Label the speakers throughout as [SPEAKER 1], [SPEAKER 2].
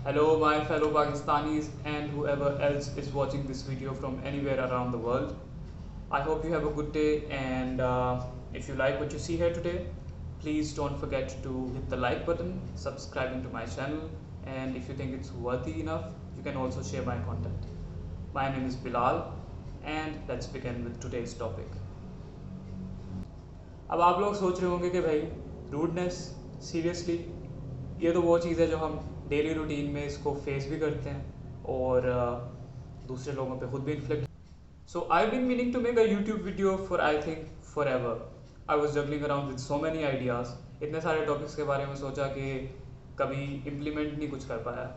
[SPEAKER 1] Hello, my fellow Pakistanis, and whoever else is watching this video from anywhere around the world. I hope you have a good day, and if you like what you see here today, please don't forget to hit the like button, subscribing to my channel, and if you think it's worthy enough, you can also share my content. My name is Bilal, and let's begin with today's topic. अब आप लोग सोच रहे होंगे कि भाई rudeness seriously ये तो वो चीज़ है जो हम डेली रूटीन में इसको फेस भी करते हैं और दूसरे लोगों पे खुद भी inflict. So I been meaning to make a YouTube video for I think forever. I was juggling around with so many ideas. इतने सारे टॉपिक्स के बारे में सोचा कि कभी इम्प्लीमेंट नहीं कुछ कर पाया.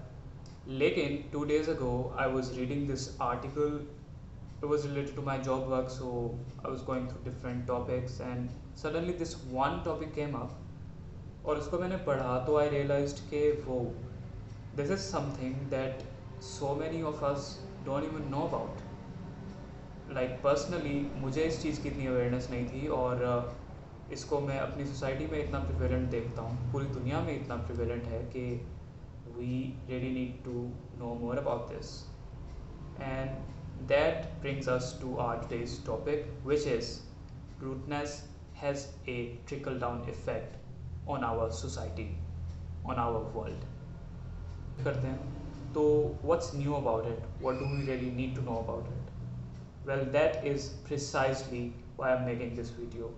[SPEAKER 1] लेकिन 2 days ago I was reading this article. It was related to my job work, so I was going through different topics and suddenly this one topic came up और उसको मैंने पढ़ा तो I realized कि वो this is something that so many of us don't even know about. Like personally मुझे इस चीज़ की इतनी अवेयरनेस नहीं थी और इसको मैं अपनी सोसाइटी में इतना प्रिवेलेंट देखता हूँ, पूरी दुनिया में इतना प्रिवेलेंट है कि we really need to know more about this. And that brings us to our today's topic, which is rudeness has a trickle down effect on our society, on our world. करते हैं तो what's new about it? What do we really need to know about it? Well, that is precisely why I'm making this video.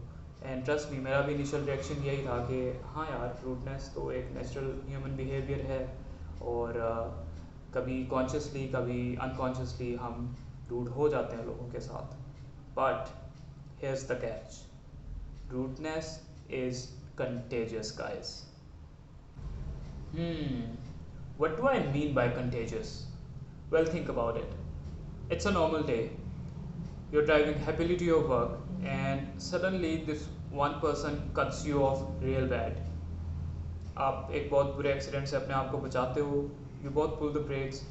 [SPEAKER 1] And trust me, मेरा भी initial reaction यही था कि हाँ यार, रूडनेस तो एक नेचुरल ह्यूमन बिहेवियर है और कभी कॉन्शियसली कभी अनकॉन्शियसली हम रूड हो जाते हैं लोगों के साथ. But here's the catch. Rudeness is contagious, guys. What do I mean by contagious? Well, think about it. It's a normal day. You're driving happily to your work and suddenly this one person cuts you off real bad. आप एक बहुत बुरे accident से अपने आप को बचाते हो. You both pull the brakes,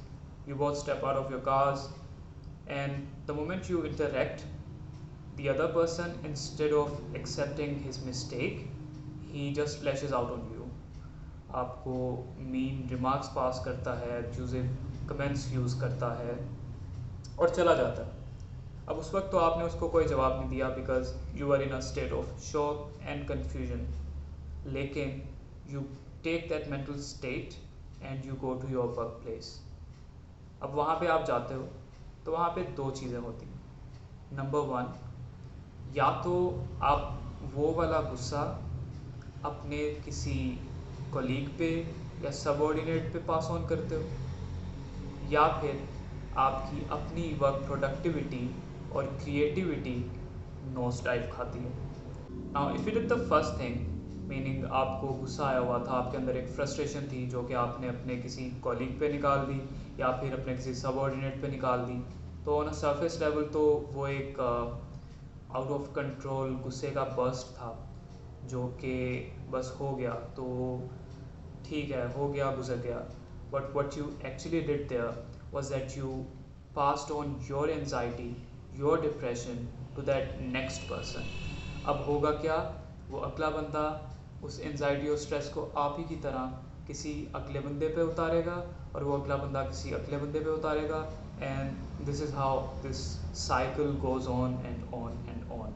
[SPEAKER 1] you both step out of your cars, and the moment you interact, the other person, instead of accepting his mistake, he just lashes out on you. आपको mean remarks पास करता है, abusive comments use करता है और चला जाता है. अब उस वक्त तो आपने उसको कोई जवाब नहीं दिया because you are in a state of shock and confusion. लेकिन you take that mental state and you go to your work place. अब वहाँ पे आप जाते हो तो वहाँ पे दो चीज़ें होती हैं. नंबर वन, या तो आप वो वाला गुस्सा अपने किसी कलीग पे या सबऑर्डिनेट पे पास ऑन करते हो, या फिर आपकी अपनी वर्क प्रोडक्टिविटी और क्रिएटिविटी नोज डाइव खाती है. Now if you did the first thing, meaning आपको गुस्सा आया हुआ था, आपके अंदर एक फ्रस्ट्रेशन थी जो कि आपने अपने किसी कॉलीग पे निकाल दी या फिर अपने किसी सबऑर्डिनेट पे निकाल दी, तो ऑन अ सरफेस लेवल तो वो एक आउट ऑफ कंट्रोल गुस्से का बर्स्ट था जो कि बस हो गया तो ठीक है, हो गया, गुजर गया. But what you actually did there was that you passed on your anxiety, your depression to that next person. अब होगा क्या, वो अगला बंदा उस एनजाइटी और स्ट्रेस को आप ही की तरह किसी अगले बंदे पे उतारेगा और वो अगला बंदा किसी अगले बंदे पे उतारेगा. And this is how this cycle goes on and on and on.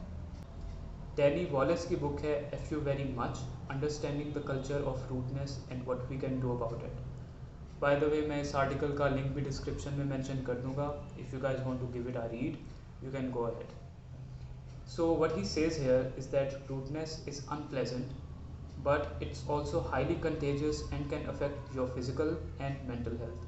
[SPEAKER 1] Danny Wallace की बुक है F you very much, understanding the culture of rudeness and what we can do about it. By the way, मैं इस article का link भी description में mention कर दूंगा. If you guys want to give it a read, you can go ahead. So what he says here is that rudeness is unpleasant but it's also highly contagious and can affect your physical and mental health.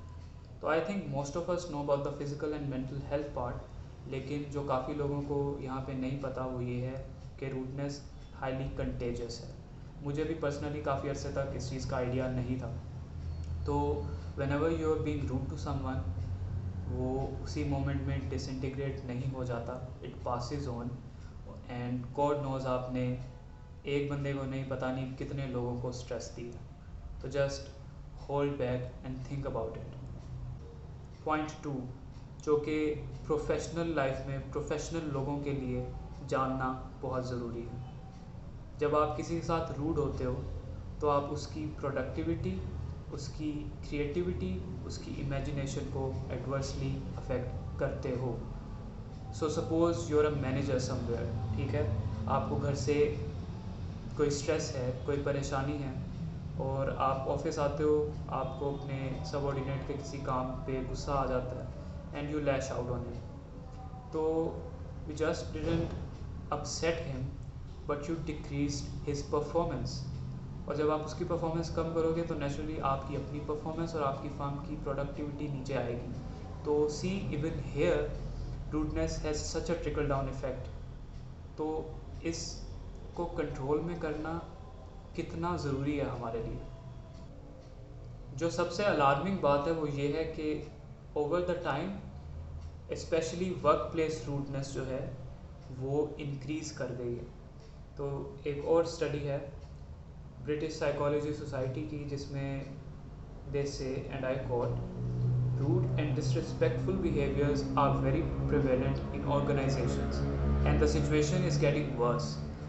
[SPEAKER 1] तो I think most of us know about the physical and mental health part, लेकिन जो काफ़ी लोगों को यहाँ पे नहीं पता वो ये है कि रूडनेस हाईली कंटेजियस है. मुझे भी पर्सनली काफ़ी अर्से तक इस चीज़ का आइडिया नहीं था. तो whenever you are being rude to someone, वो उसी मोमेंट में डिसइंटीग्रेट नहीं हो जाता, it passes on. And God knows आपने एक बंदे को नहीं, पता नहीं कितने लोगों को स्ट्रेस दिया. तो just hold back and think about it. Point two, जो कि प्रोफेशनल लाइफ में प्रोफेशनल लोगों के लिए जानना बहुत ज़रूरी है. जब आप किसी के साथ रूड होते हो तो आप उसकी प्रोडक्टिविटी उसकी क्रिएटिविटी, उसकी इमेजिनेशन को एडवर्सली अफेक्ट करते हो। So suppose you are a manager somewhere, ठीक है, आपको घर से कोई स्ट्रेस है, कोई परेशानी है, और आप ऑफिस आते हो, आपको अपने सबऑर्डिनेट के किसी काम पे गुस्सा आ जाता है and you lash out on him. तो you just didn't upset him but you decreased his performance. और जब आप उसकी परफॉर्मेंस कम करोगे तो नेचुरली आपकी अपनी परफॉर्मेंस और आपकी फर्म की प्रोडक्टिविटी नीचे आएगी। तो see even here rudeness has such a trickle down effect. तो इसको कंट्रोल में करना कितना ज़रूरी है हमारे लिए। जो सबसे अलार्मिंग बात है वो ये है कि over the time specially work place rudeness जो है वो इंक्रीज़ कर गई है। तो एक और स्टडी है ब्रिटिश साइकोलॉजी सोसाइटी की, जिसमें दे से and I quote, rude and disrespectful behaviors are very prevalent in organizations and the situation is getting worse.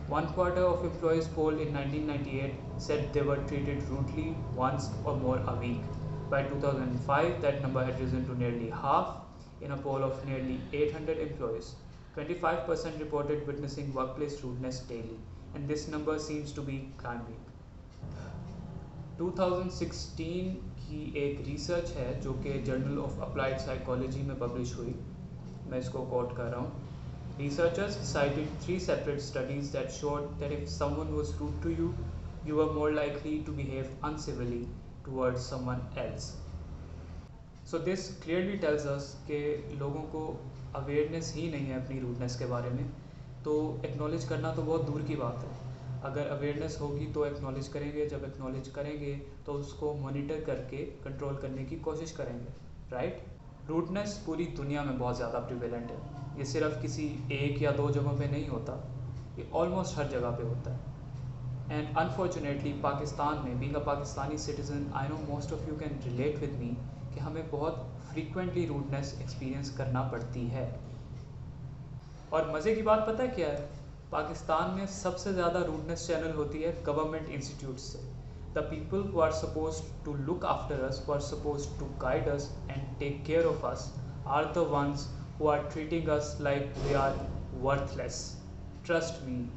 [SPEAKER 1] One quarter of employees polled in 1998 said they were treated rudely once or more a week. By 2005, that number had risen to nearly half. In a poll of nearly 800 employees, 25% reported witnessing workplace rudeness daily, and this number seems to be climbing. 2016 की एक research है जो कि journal of applied psychology में publish हुई, मैं इसको coat कर रहा हूँ। Researchers cited 3 separate studies that showed that if someone was rude to you, you were more likely to behave uncivilly towards someone else. So this clearly tells us कि लोगों को अवेयरनेस ही नहीं है अपनी रूडनेस के बारे में। तो एक्नॉलेज करना तो बहुत दूर की बात है। अगर अवेयरनेस होगी तो एक्नॉलेज करेंगे, जब एक्नॉलेज करेंगे तो उसको मॉनिटर करके कंट्रोल करने की कोशिश करेंगे, राइट। रूडनेस पूरी दुनिया में बहुत ज़्यादा प्रिवेलेंट है। ये सिर्फ किसी एक या दो जगहों पे नहीं होता, ये ऑलमोस्ट हर जगह पे होता है। एंड अनफॉर्चुनेटली पाकिस्तान में, being a Pakistani citizen, I know most of you can relate with me कि हमें बहुत फ्रीक्वेंटली रूडनेस एक्सपीरियंस करना पड़ती है। और मज़े की बात पता है क्या है, पाकिस्तान में सबसे ज़्यादा रूडनेस चैनल होती है गवर्नमेंट इंस्टीट्यूट से। The people who are suppose to look after us, who are suppose to guide us and take care of us, are the ones who are treating us like we are worthless. Trust me,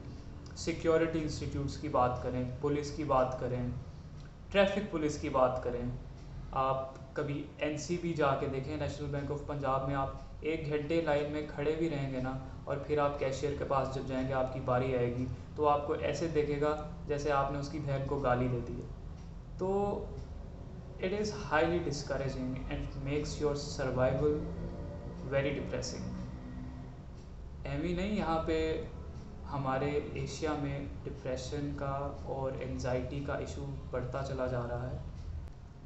[SPEAKER 1] security institutes की बात करें, police की बात करें, traffic police की बात करें, आप कभी एनसीबी जाके देखें, नेशनल बैंक ऑफ पंजाब में आप 1 घंटे लाइन में खड़े भी रहेंगे ना, और फिर आप कैशियर के पास जब जाएंगे, आपकी बारी आएगी, तो आपको ऐसे देखेगा जैसे आपने उसकी बहन को गाली दे दी है। तो it is highly discouraging and makes your survival very depressing. एमी नहीं, यहाँ पे हमारे एशिया में डिप्रेशन का और एंजाइटी का इशू बढ़ता चला जा रहा है।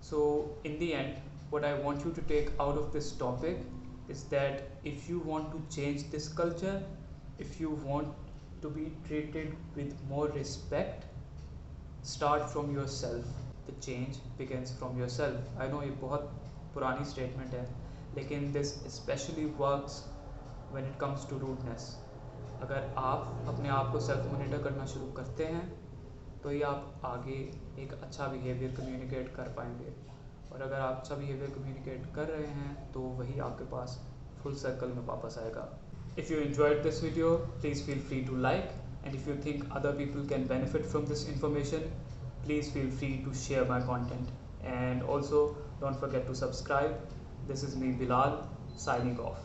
[SPEAKER 1] So in the end, what I want you to take out of this topic is that if you want to change this culture, if you want to be treated with more respect, start from yourself. The change begins from yourself. I know ये बहुत पुरानी statement है, लेकिन this especially works when it comes to rudeness. अगर आप अपने आप को सेल्फ मॉनिटर करना शुरू करते हैं तो ही आप आगे एक अच्छा बिहेवियर कम्युनिकेट कर पाएंगे। और अगर आप अच्छा बिहेवियर कम्युनिकेट कर रहे हैं तो वही आपके पास फुल सर्कल में वापस आएगा। If you enjoyed this video, please feel free to like, and if you think other people can benefit from this information, please feel free to share my content, and also don't forget to subscribe. This is me Bilal, signing off.